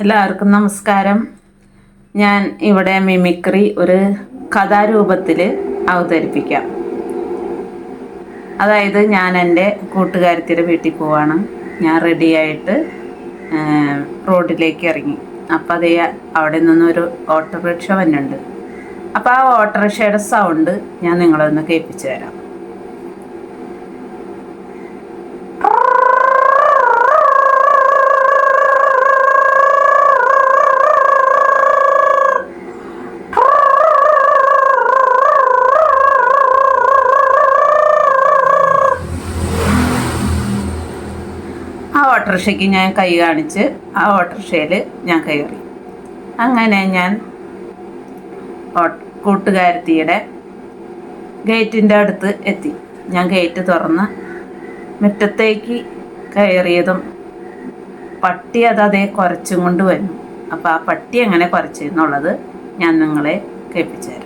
എല്ലാവർക്കും നമസ്കാരം. ഞാൻ ഇവിടെ മിമിക്രി ഒരു കഥാരൂപത്തിൽ അവതരിപ്പിക്കാം. അതായത് ഞാൻ എൻ്റെ കൂട്ടുകാരത്തിയുടെ വീട്ടിൽ പോവാണ്. ഞാൻ റെഡിയായിട്ട് റോഡിലേക്ക് ഇറങ്ങി. അപ്പം അതേ അവിടെ നിന്നൊരു ഓട്ടോറിക്ഷ വന്നുണ്ട്. അപ്പോൾ ആ ഓട്ടോറിക്ഷയുടെ സൗണ്ട് ഞാൻ നിങ്ങളൊന്ന് കേൾപ്പിച്ചു തരാം. ആ ഓട്ടോറിക്ഷയ്ക്ക് ഞാൻ കൈ കാണിച്ച് ആ ഓട്ടോറിക്ഷയിൽ ഞാൻ കയറി. അങ്ങനെ ഞാൻ കൂട്ടുകാരത്തിയുടെ ഗേറ്റിൻ്റെ അടുത്ത് എത്തി. ഞാൻ ഗേറ്റ് തുറന്ന് മുറ്റത്തേക്ക് കയറിയതും പട്ടി അതേ കുരച്ചും കൊണ്ട് വന്നു. അപ്പോൾ ആ പട്ടി എങ്ങനെ കുരച്ചെന്നുള്ളത് ഞാൻ നിങ്ങളെ കേൾപ്പിച്ചു തരാം.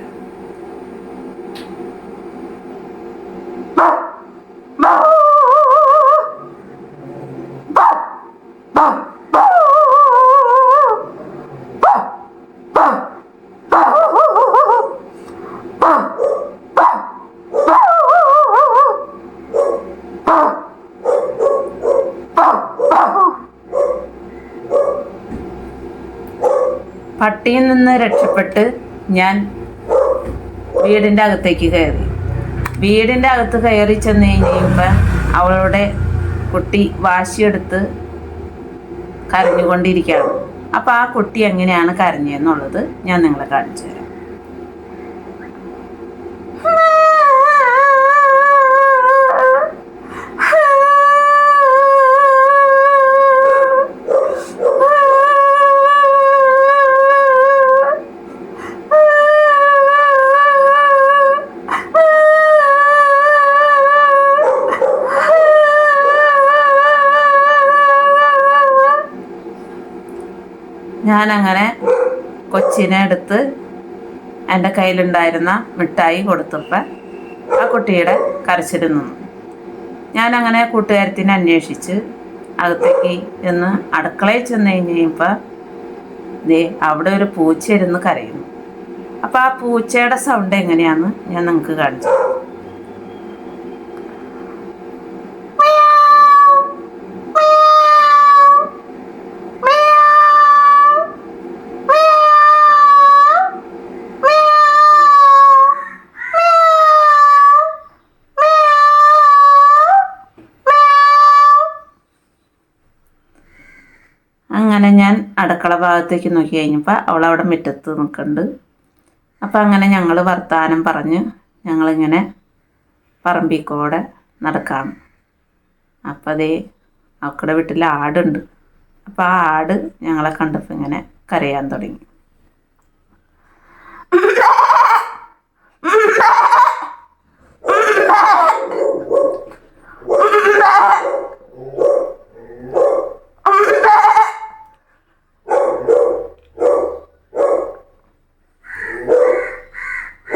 പട്ടിയിൽ നിന്ന് രക്ഷപ്പെട്ട് ഞാൻ വീടിൻ്റെ അകത്തേക്ക് കയറി. വീടിൻ്റെ അകത്ത് കയറി ചെന്ന് കഴിയുമ്പോൾ അവളുടെ കുട്ടി വാശിയെടുത്ത് കരഞ്ഞുകൊണ്ടിരിക്കുകയാണ്. അപ്പോൾ ആ കുട്ടി എങ്ങനെയാണ് കരഞ്ഞതെന്നുള്ളത് ഞാൻ നിങ്ങളെ കാണിച്ചു തരാം. ഞാനങ്ങനെ കൊച്ചിനെ എടുത്ത് എൻ്റെ കയ്യിലുണ്ടായിരുന്ന മിഠായി കൊടുത്തപ്പോൾ ആ കുട്ടിയുടെ കരച്ചിൽ നിന്നു. ഞാനങ്ങനെ കൂട്ടുകാരത്തിനെ അന്വേഷിച്ച് അകത്തേക്ക് ചെന്ന് അടുക്കളയിൽ ചെന്ന് കഴിഞ്ഞപ്പോൾ അവിടെ ഒരു പൂച്ച ഇരുന്ന് കരയുന്നു. അപ്പോൾ ആ പൂച്ചയുടെ സൗണ്ട് എങ്ങനെയാണെന്ന് ഞാൻ നിങ്ങൾക്ക് കാണിച്ചു. അങ്ങനെ ഞാൻ അടുക്കള ഭാഗത്തേക്ക് നോക്കി കഴിഞ്ഞപ്പോൾ അവളവിടെ മുറ്റത്ത് നിൽക്കുന്നുണ്ട്. അപ്പം അങ്ങനെ ഞങ്ങൾ വർത്താനം പറഞ്ഞ് ഞങ്ങളിങ്ങനെ പറമ്പിക്കൂടെ നടക്കാം. അപ്പം അതേ അവക്കടെ വീട്ടിൽ ആടുണ്ട്. അപ്പോൾ ആ ആട് ഞങ്ങളെ കണ്ടപ്പോൾ ഇങ്ങനെ കരയാൻ തുടങ്ങി.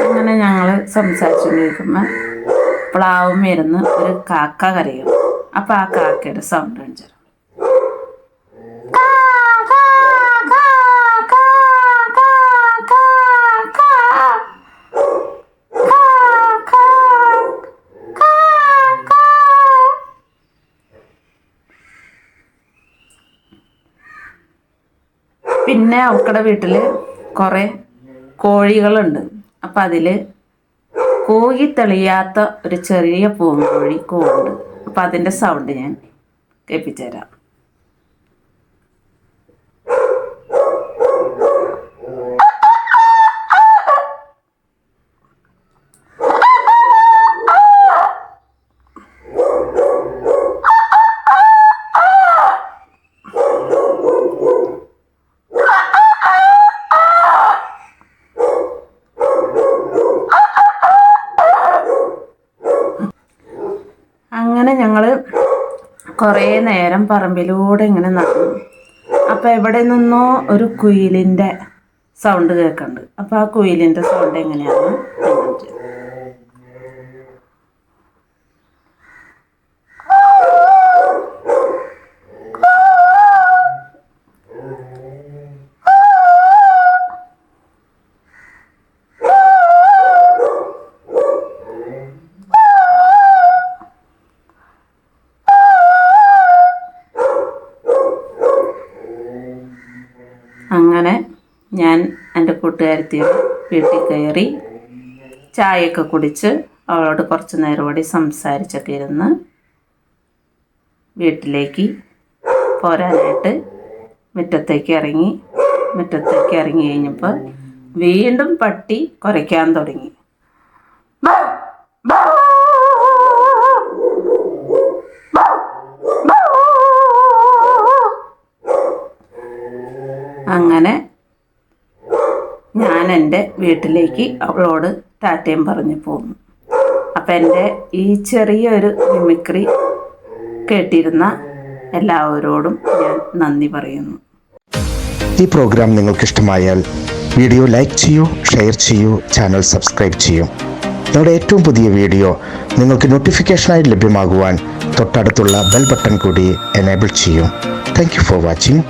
അങ്ങനെ ഞങ്ങൾ സംസാരിച്ചുകൊണ്ടിരിക്കുമ്പോൾ പ്ലാവും ഇരുന്ന് ഒരു കാക്ക കരയും. അപ്പോൾ ആ കാക്കയുടെ സൗണ്ട് കാണിച്ചു. പിന്നെ അവക്കടെ വീട്ടിൽ കുറേ കോഴികളുണ്ട്. അപ്പം അതിൽ കോഴി തെളിയാത്ത ഒരു ചെറിയ പൂങ്കോഴി കൂവുണ്ട്. അപ്പം അതിൻ്റെ സൗണ്ട് ഞാൻ കേൾപ്പിച്ചു തരാം. അങ്ങനെ ഞങ്ങൾ കുറേ നേരം പറമ്പിലൂടെ ഇങ്ങനെ നടന്നു. അപ്പോൾ എവിടെ നിന്നോ ഒരു കുയിലിൻ്റെ സൗണ്ട് കേൾക്കുന്നുണ്ട്. അപ്പോൾ ആ കുയിലിൻ്റെ സൗണ്ട് എങ്ങനെയാണ് ഞാൻ എൻ്റെ കൂട്ടുകാരത്തിയുടെ വീട്ടിൽ കയറി ചായയൊക്കെ കുടിച്ച് അവളോട് കുറച്ച് നേരം കൂടി സംസാരിച്ചൊക്കെ ഇരുന്ന് വീട്ടിലേക്ക് പോരാനായിട്ട് മുറ്റത്തേക്ക് ഇറങ്ങി കഴിഞ്ഞപ്പോൾ വീണ്ടും പട്ടി കുരയ്ക്കാൻ തുടങ്ങി. അങ്ങനെ ഞാൻ എൻ്റെ വീട്ടിലേക്ക് അവളോട് ടാറ്റയും പറഞ്ഞു പോന്നു. അപ്പം എൻ്റെ ഈ ചെറിയൊരു മിമിക്രി കേട്ടിരുന്ന എല്ലാവരോടും ഞാൻ നന്ദി പറയുന്നു. ഈ പ്രോഗ്രാം നിങ്ങൾക്കിഷ്ടമായാൽ വീഡിയോ ലൈക്ക് ചെയ്യൂ, ഷെയർ ചെയ്യൂ, ചാനൽ സബ്സ്ക്രൈബ് ചെയ്യൂ. ഞങ്ങളുടെ ഏറ്റവും പുതിയ വീഡിയോ നിങ്ങൾക്ക് നോട്ടിഫിക്കേഷനായി ലഭ്യമാകുവാൻ തൊട്ടടുത്തുള്ള ബെൽ ബട്ടൺ കൂടി എനേബിൾ ചെയ്യൂ. Thank you for watching.